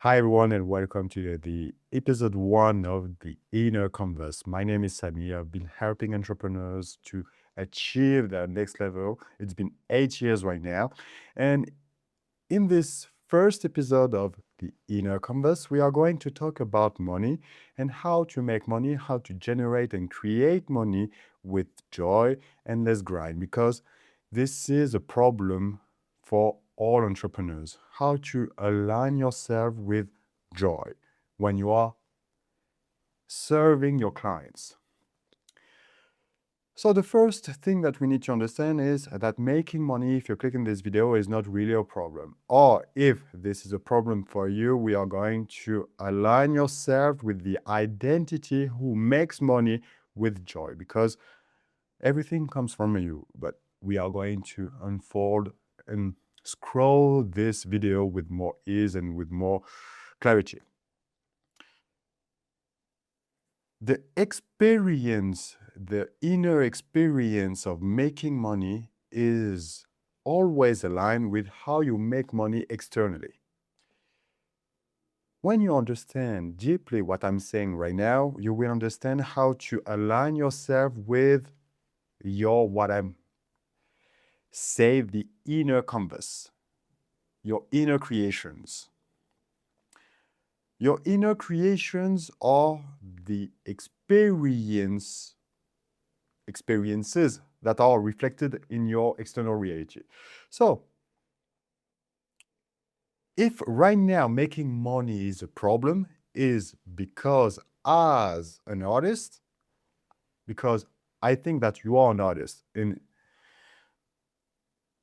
Hi, everyone, and welcome to the episode one of the Inner Canvas. My name is Sami. I've been helping entrepreneurs to achieve their next level. It's been 8 years right now. And in this first episode of the Inner Canvas, we are going to talk about money and how to make money, how to generate and create money with joy and less grind, because this is a problem for all entrepreneurs. How to align yourself with joy when you are serving your clients. So the first thing that we need to understand is that making money, if you're clicking this video, is not really a problem. Or if this is a problem for you, we are going to align yourself with the identity who makes money with joy, because everything comes from you. But we are going to unfold and scroll this video with more ease and with more clarity. The experience, the inner experience of making money is always aligned with how you make money externally. When you understand deeply what I'm saying right now, you will understand how to align yourself with what I'm saying, the inner canvas, your inner creations. Your inner creations are the experiences that are reflected in your external reality. So, if right now making money is a problem, is because as an artist, because I think that you are an artist in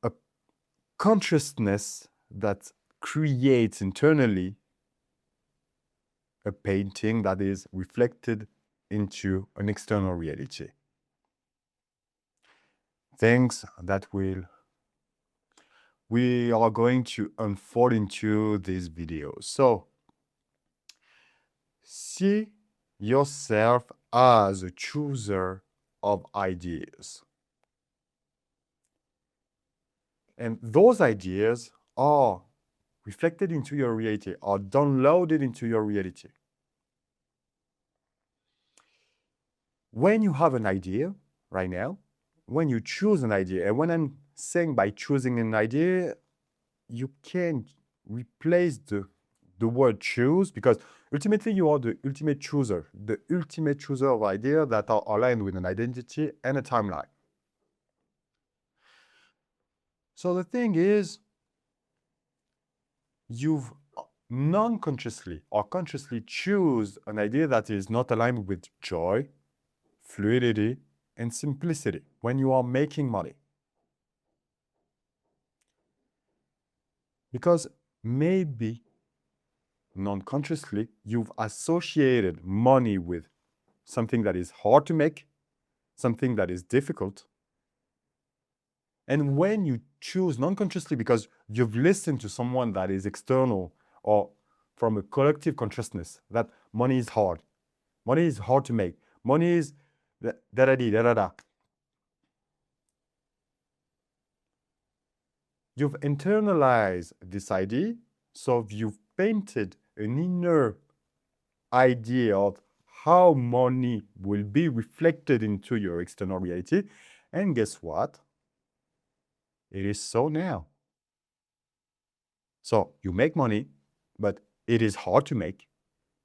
a consciousness that creates internally a painting that is reflected into an external reality. Things that we are going to unfold into this video. So, see yourself as a chooser of ideas. And those ideas are reflected into your reality, are downloaded into your reality. When you have an idea right now, when you choose an idea, and when I'm saying by choosing an idea, you can replace the word choose, because ultimately you are the ultimate chooser of ideas that are aligned with an identity and a timeline. So the thing is, you've non-consciously or consciously choose an idea that is not aligned with joy, fluidity, and simplicity when you are making money. Because maybe non-consciously you've associated money with something that is hard to make, something that is difficult. And when you choose non-consciously, because you've listened to someone that is external or from a collective consciousness, that money is hard to make, money is da-da-da. You've internalized this idea, so you've painted an inner idea of how money will be reflected into your external reality. And guess what? It is so now. So you make money, but it is hard to make.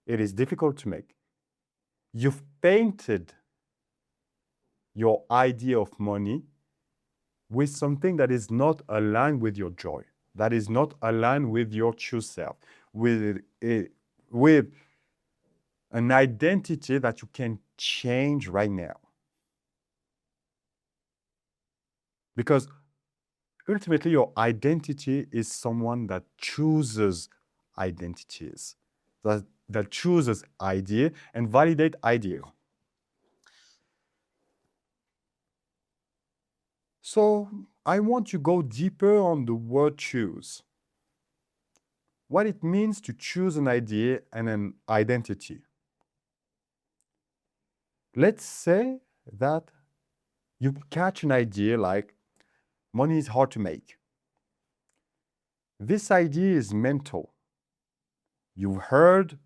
It is difficult to make. You've painted your idea of money with something that is not aligned with your joy, that is not aligned with your true self, with an identity that you can change right now. Because ultimately, your identity is someone that chooses identities, that chooses idea and validate idea. So I want to go deeper on the word choose. What it means to choose an idea and an identity. Let's say that you catch an idea like money is hard to make. This idea is mental. You've heard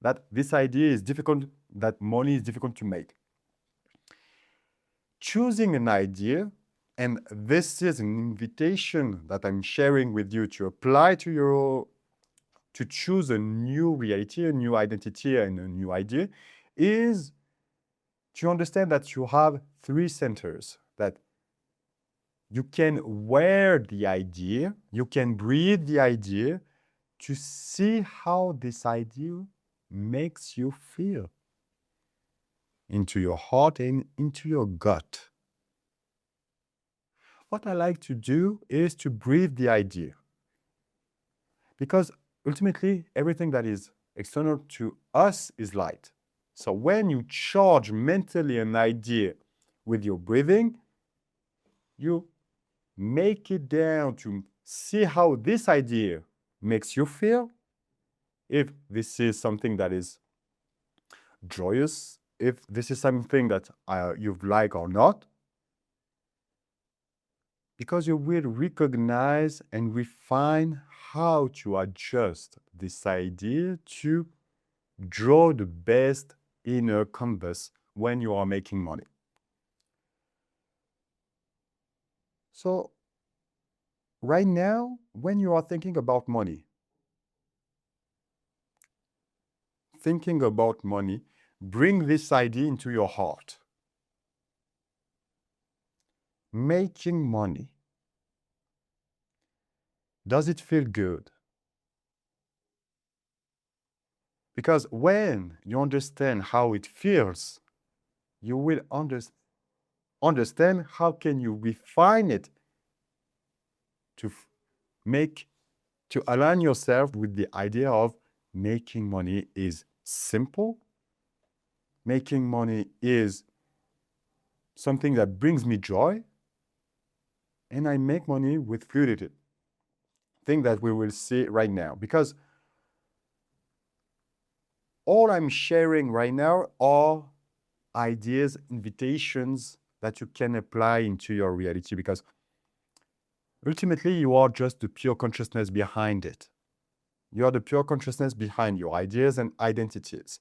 that this idea is difficult, that money is difficult to make. Choosing an idea, and this is an invitation that I'm sharing with you to apply to choose a new reality, a new identity, and a new idea, is to understand that you have three centers, that you can wear the idea, you can breathe the idea to see how this idea makes you feel into your heart and into your gut. What I like to do is to breathe the idea, because ultimately everything that is external to us is light. So when you charge mentally an idea with your breathing, you make it down to see how this idea makes you feel. If this is something that is joyous, if this is something that you like or not, because you will recognize and refine how to adjust this idea to draw the best inner canvas when you are making money. So right now, when you are thinking about money, bring this idea into your heart. Making money. Does it feel good? Because when you understand how it feels, you will understand how can you refine it to to align yourself with the idea of making money is simple. Making money is something that brings me joy, and I make money with fluidity. Thing that we will see right now, because all I'm sharing right now are ideas, invitations that you can apply into your reality, because ultimately you are just the pure consciousness behind it. You are the pure consciousness behind your ideas and identities.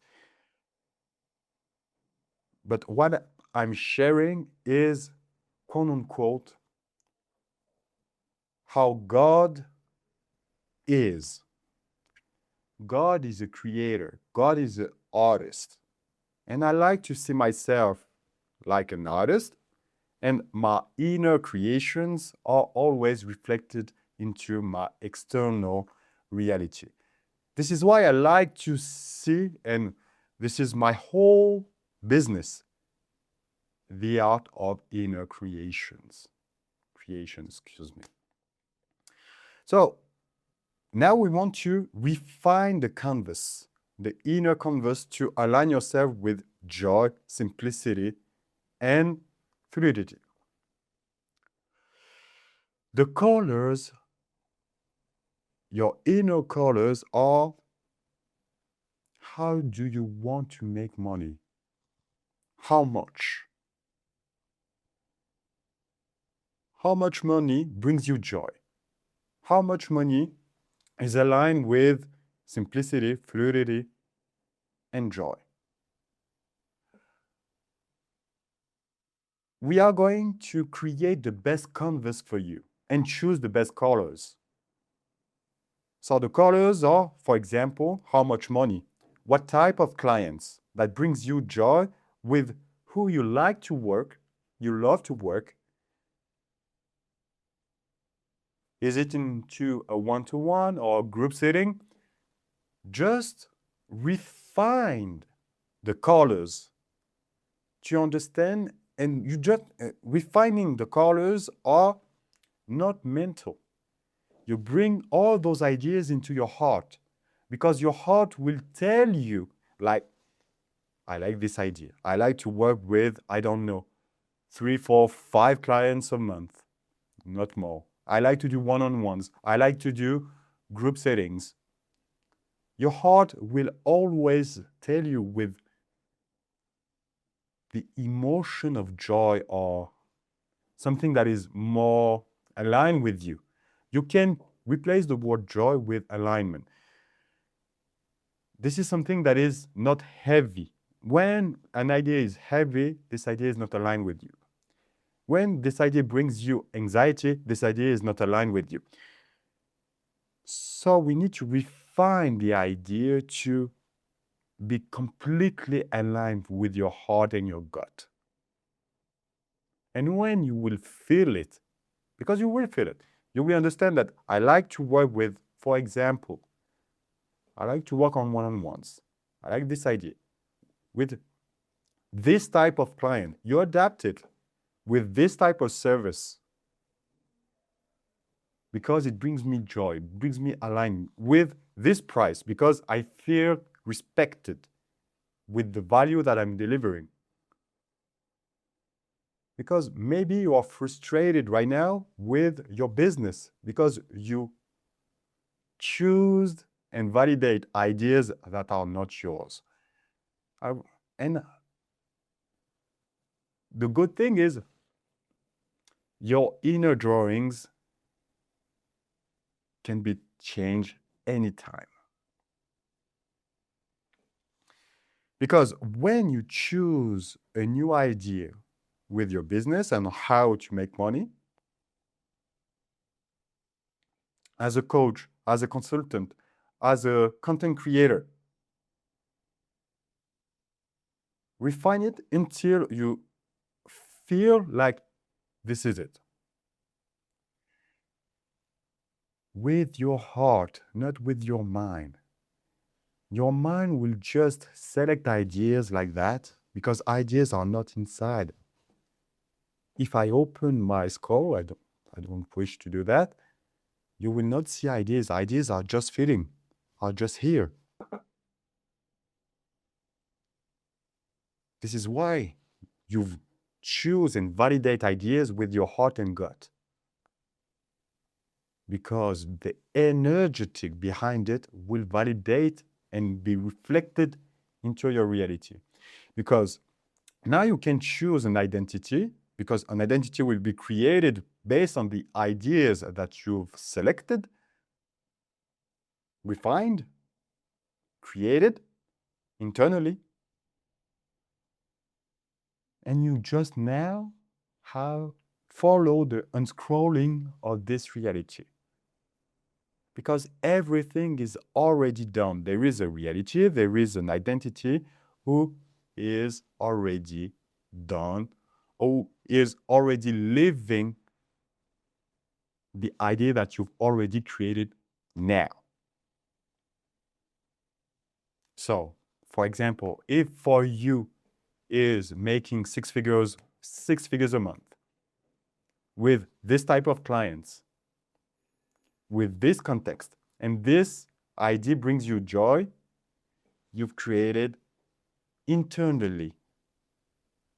But what I'm sharing is, quote unquote, how God is. God is a creator. God is an artist. And I like to see myself like an artist, and my inner creations are always reflected into my external reality. This is why I like to see, and this is my whole business, the art of inner creations. Excuse me. So now we want to refine the canvas, the inner canvas, to align yourself with joy, simplicity, and fluidity. The colors, your inner colors, are how do you want to make money? How much? How much money brings you joy? How much money is aligned with simplicity, fluidity, and joy? We are going to create the best canvas for you and choose the best colors. So the colors are, for example, how much money, what type of clients that brings you joy, with who you like to work, you love to work. Is it into a one-to-one or group setting? Just refine the colors to understand, and you just refining the colors are not mental. You bring all those ideas into your heart, because your heart will tell you, like, I like this idea. I like to work with, I don't know, 3, 4, 5 clients a month, not more. I like to do one-on-ones. I like to do group settings. Your heart will always tell you with the emotion of joy or something that is more aligned with you. You can replace the word joy with alignment. this is something that is not heavy. When an idea is heavy, this idea is not aligned with you. When this idea brings you anxiety, this idea is not aligned with you. So we need to refine the idea to be completely aligned with your heart and your gut. And when you will feel it, because you will feel it, you will understand that I like to work with, for example, I like to work on one-on-ones. I like this idea. With this type of client, you adapt it with this type of service because it brings me joy, brings me aligned with this price because I feel respected with the value that I'm delivering. Because maybe you are frustrated right now with your business because you choose and validate ideas that are not yours. And the good thing is your inner drawings can be changed anytime. Because when you choose a new idea with your business and how to make money, as a coach, as a consultant, as a content creator, refine it until you feel like this is it. With your heart, not with your mind. Your mind will just select ideas like that because ideas are not inside. If I open my skull, I don't wish to do that, you will not see ideas. Ideas are just feeling, are just here. This is why you choose and validate ideas with your heart and gut. Because the energetic behind it will validate and be reflected into your reality. Because now you can choose an identity, because an identity will be created based on the ideas that you've selected, refined, created internally. And you just now have followed the unscrolling of this reality. Because everything is already done. There is a reality, there is an identity who is already done, who is already living the idea that you've already created now. So, for example, if for you is making six figures a month with this type of clients, with this context, and this idea brings you joy, you've created internally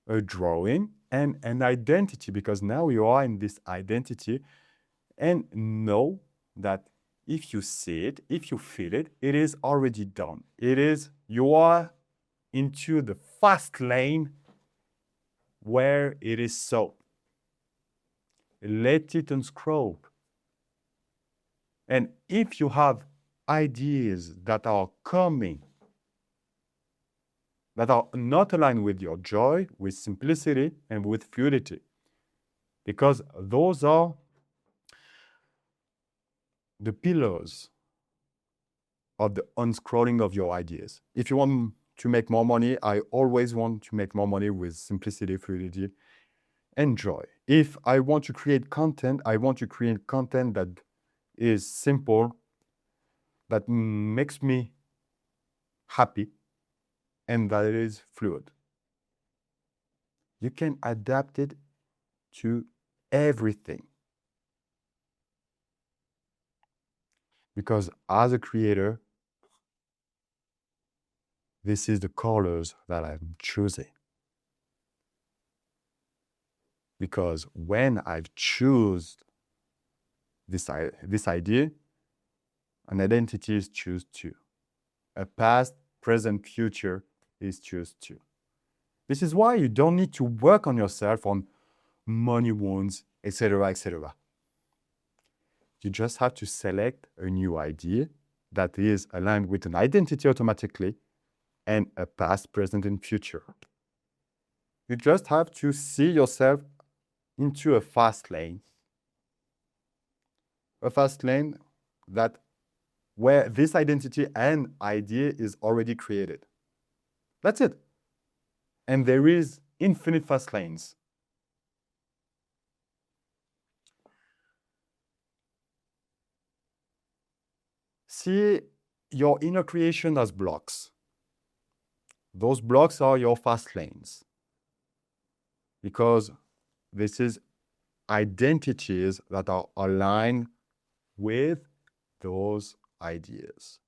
a drawing and an identity, because now you are in this identity, and know that if you see it, if you feel it, it is already done. It is, you are into the fast lane where it is so. Let it unscroll. And if you have ideas that are coming, that are not aligned with your joy, with simplicity, and with fluidity, because those are the pillars of the unscrolling of your ideas. If you want to make more money, I always want to make more money with simplicity, fluidity, and joy. If I want to create content, I want to create content that is simple, that makes me happy, and that is fluid. You can adapt it to everything. Because as a creator, this is the colors that I'm choosing. Because when I've choose this idea, an identity is choose too. A past, present, future is choose too. This is why you don't need to work on yourself on money wounds, etc., etc. You just have to select a new idea that is aligned with an identity automatically and a past, present, and future. You just have to see yourself into a fast lane that where this identity and idea is already created. That's it. And there is infinite fast lanes. See your inner creation as blocks. Those blocks are your fast lanes because this is identities that are aligned with those ideas.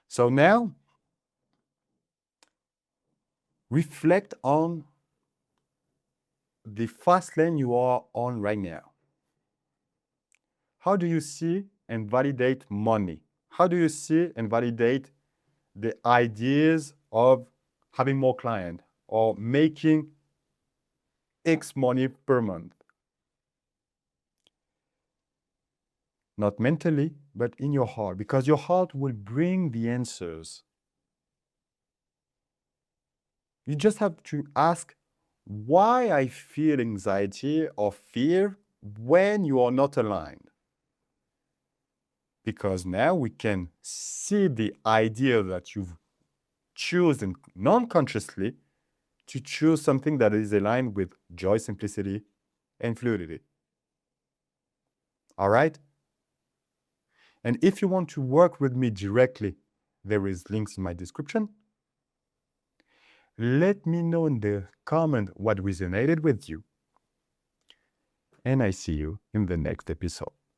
So now, reflect on the fast lane you are on right now. How do you see and validate money? How do you see and validate the ideas of having more clients or making X money per month? Not mentally, but in your heart, because your heart will bring the answers. You just have to ask why I feel anxiety or fear when you are not aligned. Because now we can see the idea that you've chosen non-consciously to choose something that is aligned with joy, simplicity, and fluidity. All right? And if you want to work with me directly, there is links in my description. Let me know in the comment what resonated with you. And I see you in the next episode.